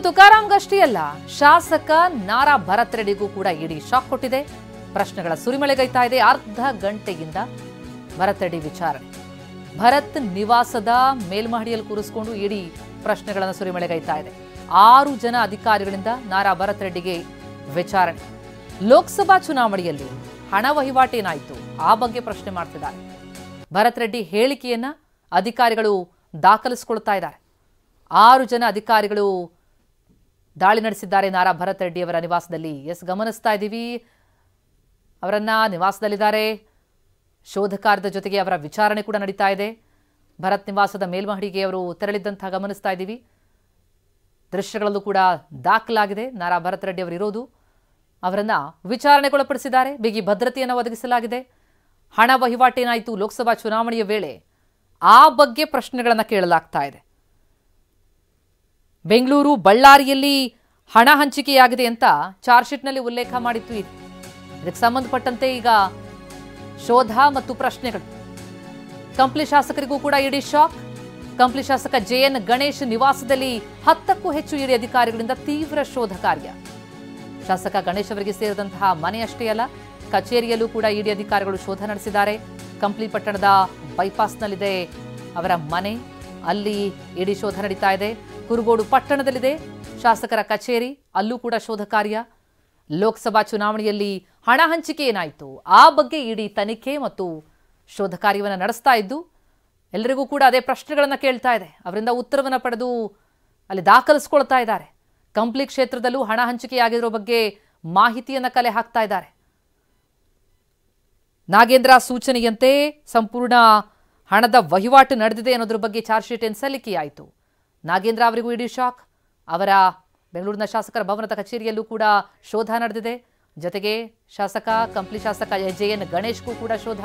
ತುಕಾರಾಂಗಷ್ಟೇ ಅಲ್ಲ, ಶಾಸಕ ನಾರಾ ಭರತ್ ರೆಡ್ಡಿಗೂ ಕೂಡ ಇಡಿ ಶಾಕ್ ಕೊಟ್ಟಿದೆ. ಪ್ರಶ್ನೆಗಳ ಸುರಿಮಳೆಗೈತಾ ಇದೆ. ಅರ್ಧ ಗಂಟೆಯಿಂದ ಭರತ್ ರೆಡ್ಡಿ ವಿಚಾರಣೆ. ಭರತ್ ನಿವಾಸದ ಮೇಲ್ಮಹಡಿಯಲ್ಲಿ ಕೂರಿಸಿಕೊಂಡು ಇಡಿ ಪ್ರಶ್ನೆಗಳನ್ನು ಸುರಿಮಳೆಗೈತಾ ಇದೆ. 6 ಜನ ಅಧಿಕಾರಿಗಳಿಂದ ನಾರಾ ಭರತ್ ರೆಡ್ಡಿಗೆ ವಿಚಾರಣೆ. ಲೋಕಸಭಾ ಚುನಾವಣೆಯಲ್ಲಿ ಹಣ ವಹಿವಾಟೇನಾಯಿತು ಆ ಬಗ್ಗೆ ಪ್ರಶ್ನೆ ಮಾಡ್ತಿದ್ದಾರೆ. ಭರತ್ ರೆಡ್ಡಿ ಹೇಳಿಕೆಯನ್ನ ಅಧಿಕಾರಿಗಳು ದಾಖಲಿಸಿಕೊಳ್ತಾ ಇದ್ದಾರೆ. 6 ಜನ ಅಧಿಕಾರಿಗಳು ದಾಳಿ ನಡೆಸಿದ್ದಾರೆ ನಾರಾ ಭರತ್ ರೆಡ್ಡಿ ಅವರ ನಿವಾಸದಲ್ಲಿ. ಗಮನಿಸ್ತಾ ಇದ್ದೀವಿ, ಅವರನ್ನ ನಿವಾಸದಲ್ಲಿದ್ದಾರೆ. ಶೋಧ ಕಾರ್ಯದ ಜೊತೆಗೆ ಅವರ ವಿಚಾರಣೆ ಕೂಡ ನಡೀತಾ ಇದೆ. ಭರತ್ ನಿವಾಸದ ಮೇಲ್ಮಹಡಿಗೆ ಅವರು ತೆರಳಿದ್ದಂತಹ ಗಮನಿಸ್ತಾ ಇದ್ದೀವಿ. ದೃಶ್ಯಗಳಲ್ಲೂ ಕೂಡ ದಾಖಲಾಗಿದೆ. ನಾರಾ ಭರತ್ ರೆಡ್ಡಿ ಅವರು ಇರೋದು. ಅವರನ್ನ ವಿಚಾರಣೆಗೊಳಪಡಿಸಿದ್ದಾರೆ. ಬಿಗಿ ಭದ್ರತೆಯನ್ನು ಒದಗಿಸಲಾಗಿದೆ. ಹಣ ವಹಿವಾಟೇನಾಯಿತು ಲೋಕಸಭಾ ಚುನಾವಣೆಯ ವೇಳೆ ಆ ಬಗ್ಗೆ ಪ್ರಶ್ನೆಗಳನ್ನು ಕೇಳಲಾಗ್ತಾ ಇದೆ. ಬೆಂಗಳೂರು ಬಳ್ಳಾರಿಯಲ್ಲಿ ಹಣ ಹಂಚಿಕೆಯಾಗಿದೆ ಅಂತ ಚಾರ್ಜ್ ಶೀಟ್ನಲ್ಲಿ ಉಲ್ಲೇಖ ಮಾಡಿತ್ತು. ಇದಕ್ಕೆ ಸಂಬಂಧಪಟ್ಟಂತೆ ಈಗ ಶೋಧ ಮತ್ತು ಪ್ರಶ್ನೆಗಳು. ಕಂಪ್ಲಿ ಶಾಸಕರಿಗೂ ಕೂಡ ಇಡಿ ಶಾಕ್. ಕಂಪ್ಲಿ ಶಾಸಕ ಜೆಎನ್ ಗಣೇಶ್ ನಿವಾಸದಲ್ಲಿ 10ಕ್ಕೂ ಹೆಚ್ಚು ಇಡಿ ಅಧಿಕಾರಿಗಳಿಂದ ತೀವ್ರ ಶೋಧ ಕಾರ್ಯ. ಶಾಸಕ ಗಣೇಶ್ ಅವರಿಗೆ ಸೇರಿದಂತಹ ಮನೆಯಷ್ಟೇ ಅಲ್ಲ, ಕಚೇರಿಯಲ್ಲೂ ಕೂಡ ಇಡಿ ಅಧಿಕಾರಿಗಳು ಶೋಧ ನಡೆಸಿದ್ದಾರೆ. ಕಂಪ್ಲಿ ಪಟ್ಟಣದ ಬೈಪಾಸ್ನಲ್ಲಿದೆ ಅವರ ಮನೆ, ಅಲ್ಲಿ ಇಡಿ ಶೋಧ ನಡೀತಾ ಇದೆ. ಕುರುಗೋಡು ಪಟ್ಟಣದಲ್ಲಿದೆ ಶಾಸಕರ ಕಚೇರಿ, ಅಲ್ಲೂ ಕೂಡ ಶೋಧ ಕಾರ್ಯ. ಲೋಕಸಭಾ ಚುನಾವಣೆಯಲ್ಲಿ ಹಣ ಹಂಚಿಕೆ ಏನಾಯಿತು ಆ ಬಗ್ಗೆ ಇಡಿ ತನಿಖೆ ಮತ್ತು ಶೋಧ ಕಾರ್ಯವನ್ನು ನಡೆಸ್ತಾ ಇದ್ದು ಎಲ್ಲರಿಗೂ ಕೂಡ ಅದೇ ಪ್ರಶ್ನೆಗಳನ್ನು ಕೇಳ್ತಾ ಇದೆ. ಅವರಿಂದ ಉತ್ತರವನ್ನು ಪಡೆದು ಅಲ್ಲಿ ದಾಖಲಿಸ್ಕೊಳ್ತಾ ಇದ್ದಾರೆ. ಕಂಪ್ಲಿ ಕ್ಷೇತ್ರದಲ್ಲೂ ಹಣ ಹಂಚಿಕೆಯಾಗಿರೋ ಬಗ್ಗೆ ಮಾಹಿತಿಯನ್ನು ಕಲೆ ಹಾಕ್ತಾ ಇದ್ದಾರೆ. ನಾಗೇಂದ್ರ ಸೂಚನೆಯಂತೆ ಸಂಪೂರ್ಣ ಹಣದ ವಹಿವಾಟು ನಡೆದಿದೆ ಅನ್ನೋದ್ರ ಬಗ್ಗೆ ಚಾರ್ಜ್ ಶೀಟ್ ಸಲ್ಲಿಕೆಯಾಯಿತು. ನಾಗೇಂದ್ರ ಅವರಿಗೂ ಇಡಿ ಶಾಕ್. ಅವರ ಬೆಂಗಳೂರಿನ ಶಾಸಕರ ಭವನದ ಕಚೇರಿಯಲ್ಲೂ ಕೂಡ ಶೋಧ ನಡೆದಿದೆ. ಜೊತೆಗೆ ಕಂಪ್ಲಿ ಶಾಸಕ ಜೆಎನ್ ಗಣೇಶ್ಗೂ ಕೂಡ ಶೋಧ.